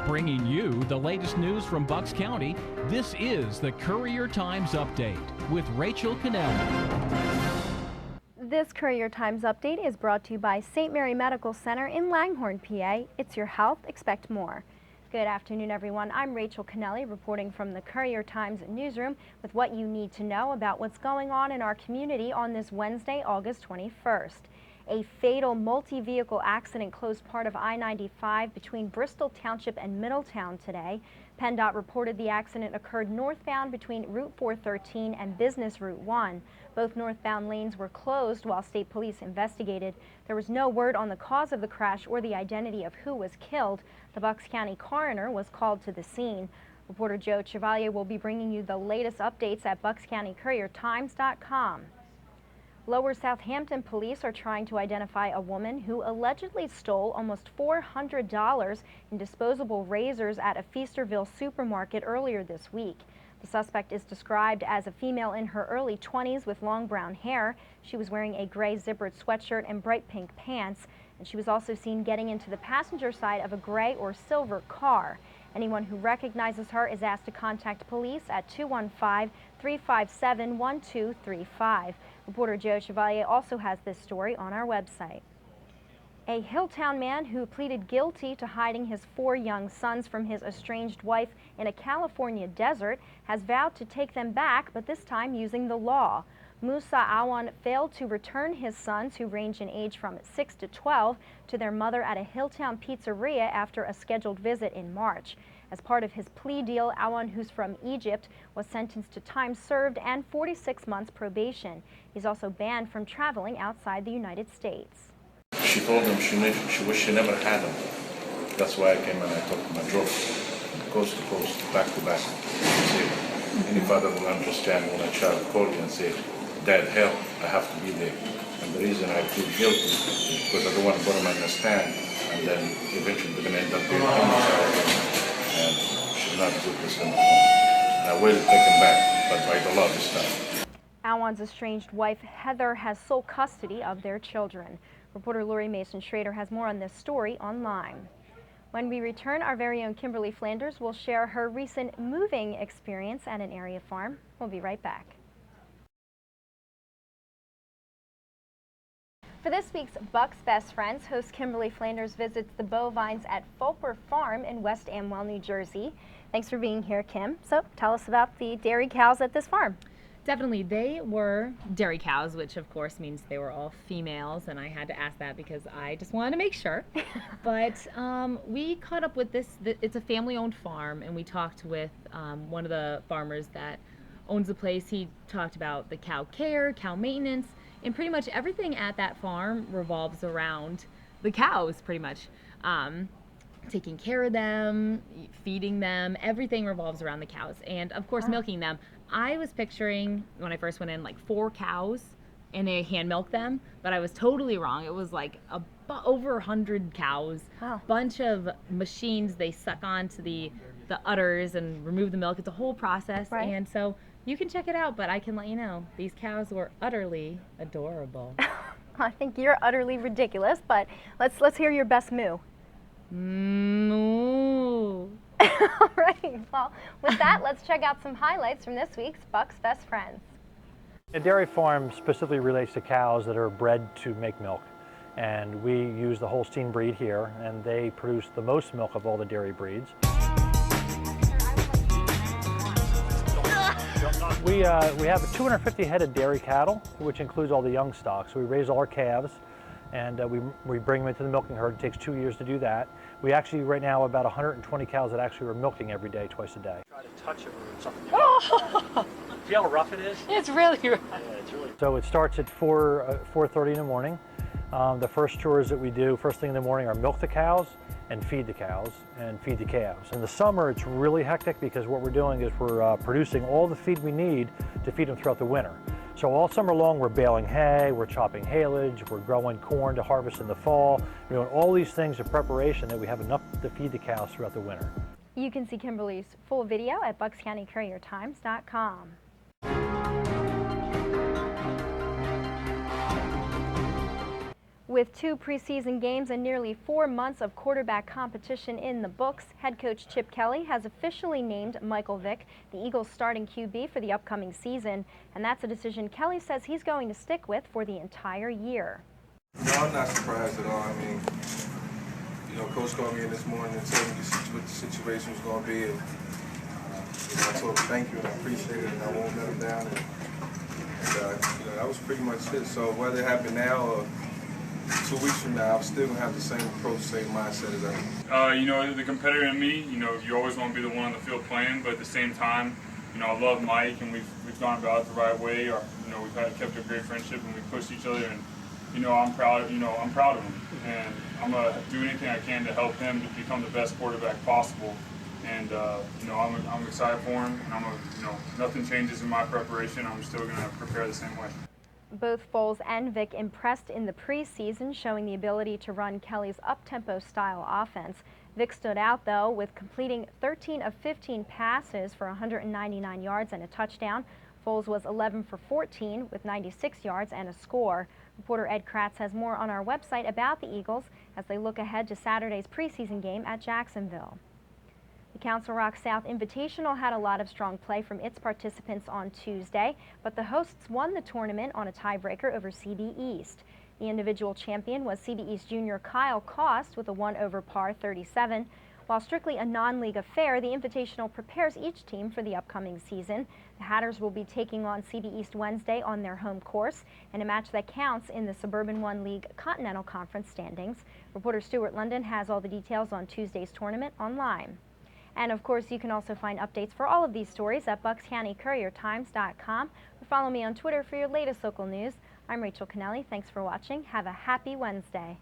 Bringing you the latest news from Bucks County, this is the Courier Times Update with Rachel Cannelli. This Courier Times Update is brought to you by St. Mary Medical Center in Langhorne, PA. It's your health, expect more. Good afternoon, everyone. I'm Rachel Cannelli reporting from the Courier Times newsroom with what you need to know about what's going on in our community on this Wednesday, August 21st. A fatal multi-vehicle accident closed part of I-95 between Bristol Township and Middletown today. PennDOT reported the accident occurred northbound between Route 413 and Business Route 1. Both northbound lanes were closed while state police investigated. There was no word on the cause of the crash or the identity of who was killed. The Bucks County coroner was called to the scene. Reporter Joe Chevalier will be bringing you the latest updates at buckscountycouriertimes.com. Lower Southampton police are trying to identify a woman who allegedly stole almost $400 in disposable razors at a Feasterville supermarket earlier this week. The suspect is described as a female in her early 20s with long brown hair. She was wearing a gray zippered sweatshirt and bright pink pants, and she was also seen getting into the passenger side of a gray or silver car. Anyone who recognizes her is asked to contact police at 215-357-1235. Reporter Joe Chevalier also has this story on our website. A Hilltown man who pleaded guilty to hiding his 4 young sons from his estranged wife in a California desert has vowed to take them back, but this time using the law. Musa Awan failed to return his sons, who range in age from 6 to 12, to their mother at a Hilltown pizzeria after a scheduled visit in March. As part of his plea deal, Awan, who's from Egypt, was sentenced to time served and 46 months probation. He's also banned from traveling outside the United States. She told him she wished she never had him. That's why I came and I took him. I drove coast to coast, back to back. Any father will understand when a child calls you and says, "Dad, help, I have to be there." And the reason I feel guilty is because I don't want to put him on the stand and then eventually they're going to end up being and she's not good with him at home. And I will take him back, but by the law this time. Awan's estranged wife, Heather, has sole custody of their children. Reporter Lori Mason-Schrader has more on this story online. When we return, our very own Kimberly Flanders will share her recent moving experience at an area farm. We'll be right back. For this week's Bucks Best Friends, host Kimberly Flanders visits the bovines at Fulper Farm in West Amwell, New Jersey. Thanks for being here, Kim. So tell us about the dairy cows at this farm. Definitely, they were dairy cows, which of course means they were all females, and I had to ask that because I just wanted to make sure. But we caught up with this, it's a family-owned farm, and we talked with one of the farmers that owns the place. He talked about the cow care, cow maintenance, and pretty much everything at that farm revolves around the cows, pretty much. Taking care of them, feeding them, everything revolves around the cows, and of course milking them. I was picturing, when I first went in, like 4 cows and they hand milk them, but I was totally wrong. It was like over 100 cows, bunch of machines they suck onto the udders and remove the milk. It's a whole process, and so you can check it out, but I can let you know, these cows were utterly adorable. I think you're utterly ridiculous, but let's hear your best moo. Moo. All right, well, with that, let's check out some highlights from this week's Bucks Best Friends. A dairy farm specifically relates to cows that are bred to make milk. And we use the Holstein breed here, and they produce the most milk of all the dairy breeds. We have 250 head of dairy cattle, which includes all the young stock. So we raise all our calves, and we bring them into the milking herd. It takes 2 years to do that. We actually, right now, about 120 cows that actually are milking every day, twice a day. Try to touch it or something. Oh! See how rough it is? It's really rough. Yeah, it's really. So it starts at 4:30 in the morning. The first chores that we do first thing in the morning are milk the cows and feed the cows and feed the calves. In the summer, it's really hectic because what we're doing is we're producing all the feed we need to feed them throughout the winter. So all summer long, we're baling hay, we're chopping haylage, we're growing corn to harvest in the fall. We're doing all these things in preparation that we have enough to feed the cows throughout the winter. You can see Kimberly's full video at buckscountycouriertimes.com. With 2 preseason games and nearly 4 months of quarterback competition in the books, head coach Chip Kelly has officially named Michael Vick the Eagles' starting QB for the upcoming season, and that's a decision Kelly says he's going to stick with for the entire year. No, I'm not surprised at all. I mean, Coach called me in this morning and told me what the situation was going to be. And, I told him thank you and I appreciate it and I won't let him down. And that was pretty much it. So whether it happened now or 2 weeks from now, I'm still going to have the same approach, same mindset as I The competitor in me, you always want to be the one on the field playing, but at the same time, I love Mike and we've gone about it the right way. We've kept a great friendship and we pushed each other, and I'm proud of him, and I'm gonna do anything I can to help him to become the best quarterback possible. And I'm excited for him, and nothing changes in my preparation. I'm still gonna prepare the same way. Both Foles and Vick impressed in the preseason, showing the ability to run Kelly's up-tempo style offense. Vick stood out, though, with completing 13 of 15 passes for 199 yards and a touchdown. Foles was 11 for 14 with 96 yards and a score. Reporter Ed Kratz has more on our website about the Eagles as they look ahead to Saturday's preseason game at Jacksonville. The Council Rock South Invitational had a lot of strong play from its participants on Tuesday, but the hosts won the tournament on a tiebreaker over CB East. The individual champion was CB East junior Kyle Cost with a 1-over-par 37. While strictly a non-league affair, the Invitational prepares each team for the upcoming season. The Hatters will be taking on CB East Wednesday on their home course in a match that counts in the Suburban One League Continental Conference standings. Reporter Stuart London has all the details on Tuesday's tournament online. And of course, you can also find updates for all of these stories at buckscountycouriertimes.com or follow me on Twitter for your latest local news. I'm Rachel Kennelly. Thanks for watching. Have a happy Wednesday.